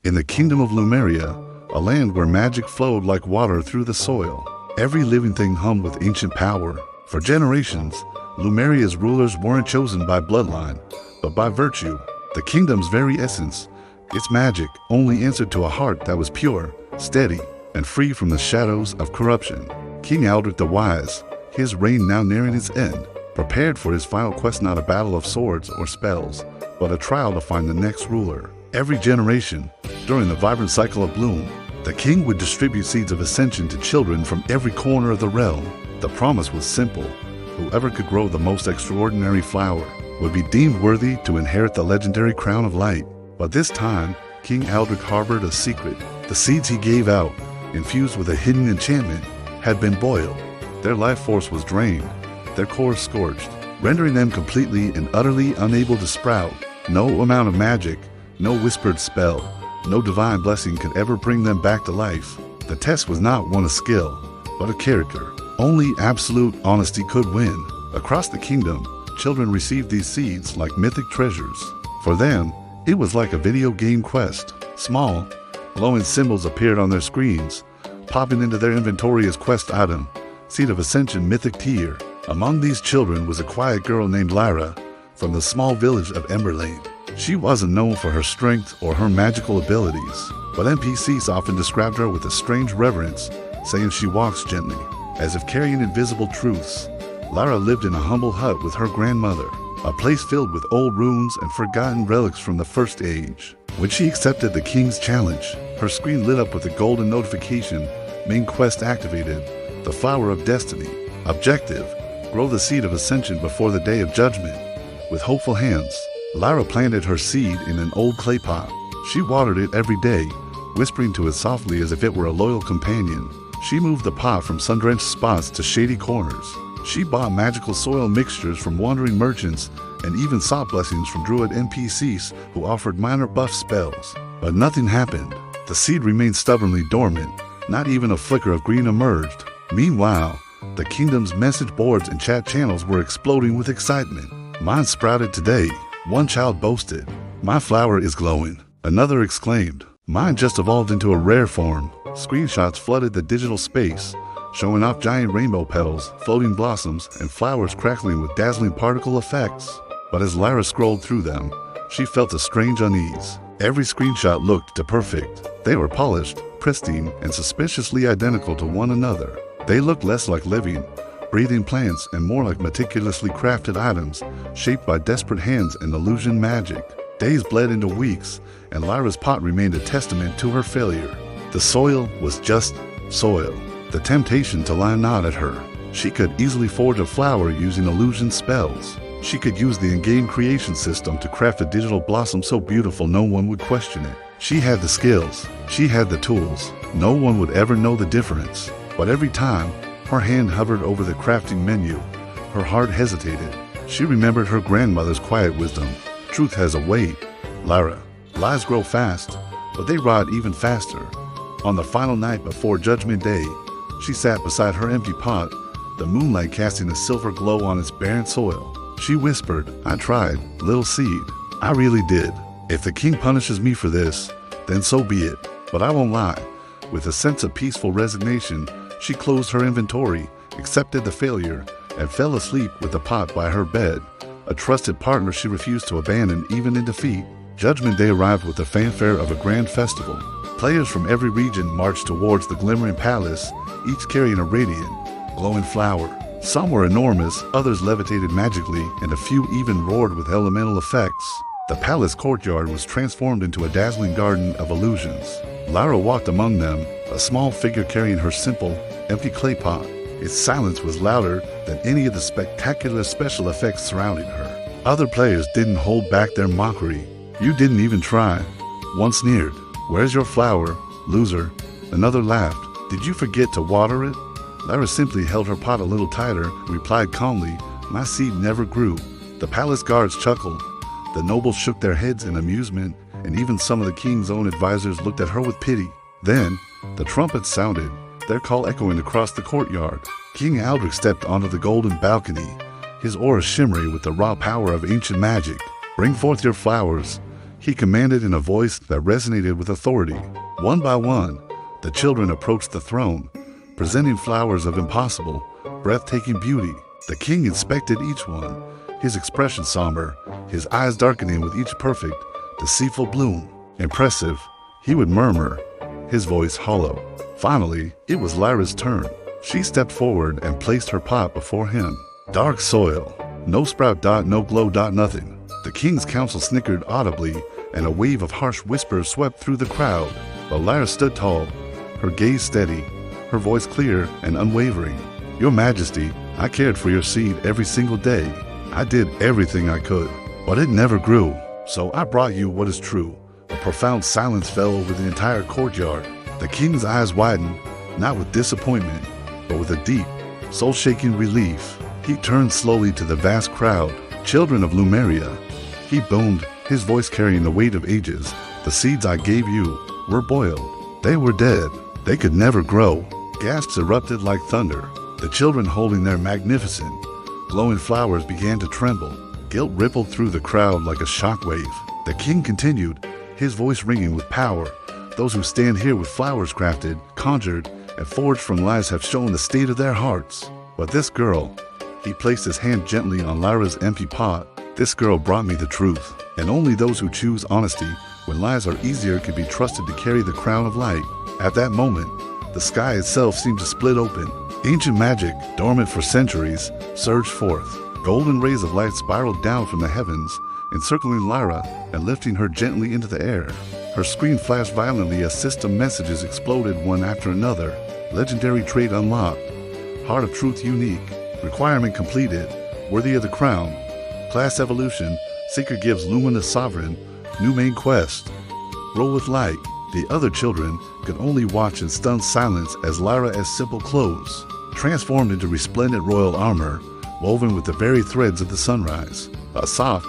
In the kingdom of Lumeria, a land where magic flowed like water through the soil, every living thing hummed with ancient power. For generations, Lumeria's rulers weren't chosen by bloodline, but by virtue. The kingdom's very essence, its magic, only answered to a heart that was pure, steady, and free from the shadows of corruption. King Aldrich the Wise, his reign now nearing its end, prepared for his final quest, not a battle of swords or spells, but a trial to find the next ruler. Every generation, during the vibrant cycle of bloom, the king would distribute seeds of ascension to children from every corner of the realm. The promise was simple: whoever could grow the most extraordinary flower would be deemed worthy to inherit the legendary crown of light. But this time, King Aldrich harbored a secret. The seeds he gave out, infused with a hidden enchantment, had been boiled. Their life force was drained, their cores scorched, rendering them completely and utterly unable to sprout. No amount of magic, no whispered spell, no divine blessing could ever bring them back to life. The test was not one of skill, but of character. Only absolute honesty could win. Across the kingdom, children received these seeds like mythic treasures. For them, it was like a video game quest. Small, glowing symbols appeared on their screens, popping into their inventory as quest item. Seed of Ascension mythic tier. Among these children was a quiet girl named Lyra from the small village of Emberlane. She wasn't known for her strength or her magical abilities, but NPCs often described her with a strange reverence, saying she walks gently, as if carrying invisible truths. Lyra lived in a humble hut with her grandmother, a place filled with old runes and forgotten relics from the First Age. When she accepted the king's challenge, her screen lit up with a golden notification: main quest activated, the Flower of Destiny. Objective: grow the seed of ascension before the day of judgment. With hopeful hands, Lyra planted her seed in an old clay pot. She watered it every day, whispering to it softly as if it were a loyal companion. She moved the pot from sun-drenched spots to shady corners. She bought magical soil mixtures from wandering merchants and even sought blessings from druid NPCs who offered minor buff spells. But nothing happened. The seed remained stubbornly dormant. Not even a flicker of green emerged. Meanwhile, the kingdom's message boards and chat channels were exploding with excitement. Mine sprouted today. One child boasted, "My flower is glowing." Another exclaimed, "Mine just evolved into a rare form." Screenshots flooded the digital space, showing off giant rainbow petals, floating blossoms, and flowers crackling with dazzling particle effects. But as Lyra scrolled through them, she felt a strange unease. Every screenshot looked perfect. They were polished, pristine, and suspiciously identical to one another. They looked less like living, breathing plants and more like meticulously crafted items shaped by desperate hands and illusion magic. Days bled into weeks, and Lyra's pot remained a testament to her failure. The soil was just soil. The temptation to lie gnawed at her. She could easily forge a flower using illusion spells. She could use the in-game creation system to craft a digital blossom so beautiful no one would question it. She had the skills. She had the tools. No one would ever know the difference. But every time her hand hovered over the crafting menu, her heart hesitated. She remembered her grandmother's quiet wisdom. Truth has a weight, Lyra. Lies grow fast, but they rot even faster. On the final night before Judgment Day, she sat beside her empty pot, the moonlight casting a silver glow on its barren soil. She whispered, "I tried, little seed. I really did. If the king punishes me for this, then so be it. But I won't lie." With a sense of peaceful resignation, she closed her inventory, accepted the failure, and fell asleep with the pot by her bed, a trusted partner she refused to abandon even in defeat. Judgment Day arrived with the fanfare of a grand festival. Players from every region marched towards the glimmering palace, each carrying a radiant, glowing flower. Some were enormous, others levitated magically, and a few even roared with elemental effects. The palace courtyard was transformed into a dazzling garden of illusions. Lyra walked among them, a small figure carrying her simple, empty clay pot. Its silence was louder than any of the spectacular special effects surrounding her. Other players didn't hold back their mockery. "You didn't even try." One sneered, "Where's your flower, loser?" Another laughed, "Did you forget to water it?" Lyra simply held her pot a little tighter and replied calmly, "My seed never grew." The palace guards chuckled. The nobles shook their heads in amusement, and even some of the king's own advisors looked at her with pity. Then, the trumpets sounded, their call echoing across the courtyard. King Aldrich stepped onto the golden balcony, his aura shimmering with the raw power of ancient magic. "Bring forth your flowers. He commanded in a voice that resonated with authority. One by one, the children approached the throne, presenting flowers of impossible, breathtaking beauty. The king inspected each one, his expression somber, his eyes darkening with each perfect, deceitful bloom. Impressive, he would murmur, his voice hollow. Finally, it was Lyra's turn. She stepped forward and placed her pot before him. Dark soil, no sprout dot, no glow dot, nothing. The king's council snickered audibly, and a wave of harsh whispers swept through the crowd. But Lyra stood tall, her gaze steady, her voice clear and unwavering. Your Majesty, I cared for your seed every single day. I did everything I could, but it never grew. So I brought you what is true. A profound silence fell over the entire courtyard. The king's eyes widened, not with disappointment, but with a deep, soul-shaking relief. He turned slowly to the vast crowd. Children of Lumeria, he boomed, his voice carrying the weight of ages. The seeds I gave you were boiled. They were dead. They could never grow. Gasps erupted like thunder. The children holding their magnificent, glowing flowers began to tremble. Guilt rippled through the crowd like a shockwave. The king continued, his voice ringing with power. Those who stand here with flowers crafted, conjured, and forged from lies have shown the state of their hearts. But this girl, he placed his hand gently on Lyra's empty pot. This girl brought me the truth, and only those who choose honesty when lies are easier can be trusted to carry the crown of light. At that moment, the sky itself seemed to split open. Ancient magic, dormant for centuries, surged forth. Golden rays of light spiraled down from the heavens, encircling Lyra and lifting her gently into the air. Her screen flashed violently as system messages exploded one after another. Legendary trait unlocked. Heart of truth unique. Requirement completed. Worthy of the crown. Class evolution. Seeker gives luminous sovereign. New main quest. Roll with light. The other children could only watch in stunned silence as Lyra, as simple clothes, transformed into resplendent royal armor, woven with the very threads of the sunrise. A soft,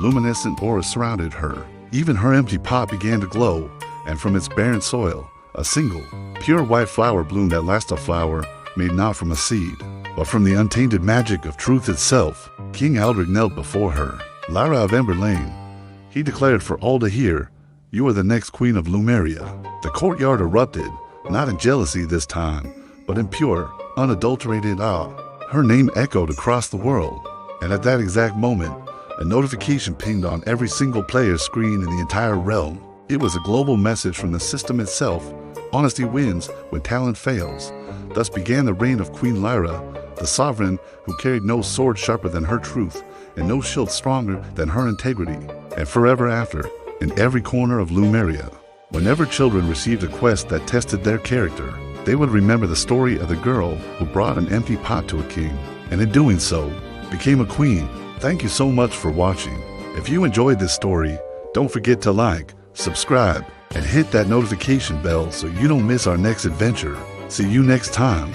luminescent aura surrounded her. Even her empty pot began to glow, and from its barren soil, a single, pure white flower bloomed. At last, a flower made not from a seed, but from the untainted magic of truth itself. King Aldrich knelt before her. Lyra of Ember Lane, he declared for all to hear, you are the next queen of Lumeria. The courtyard erupted, not in jealousy this time, but in pure, unadulterated awe. Her name echoed across the world, and at that exact moment, a notification pinged on every single player's screen in the entire realm. It was a global message from the system itself. Honesty wins when talent fails. Thus began the reign of Queen Lyra, the sovereign who carried no sword sharper than her truth, and no shield stronger than her integrity. And forever after, in every corner of Lumeria, whenever children received a quest that tested their character, they would remember the story of the girl who brought an empty pot to a king, and in doing so, became a queen. Thank you so much for watching. If you enjoyed this story, don't forget to like, subscribe, and hit that notification bell so you don't miss our next adventure. See you next time.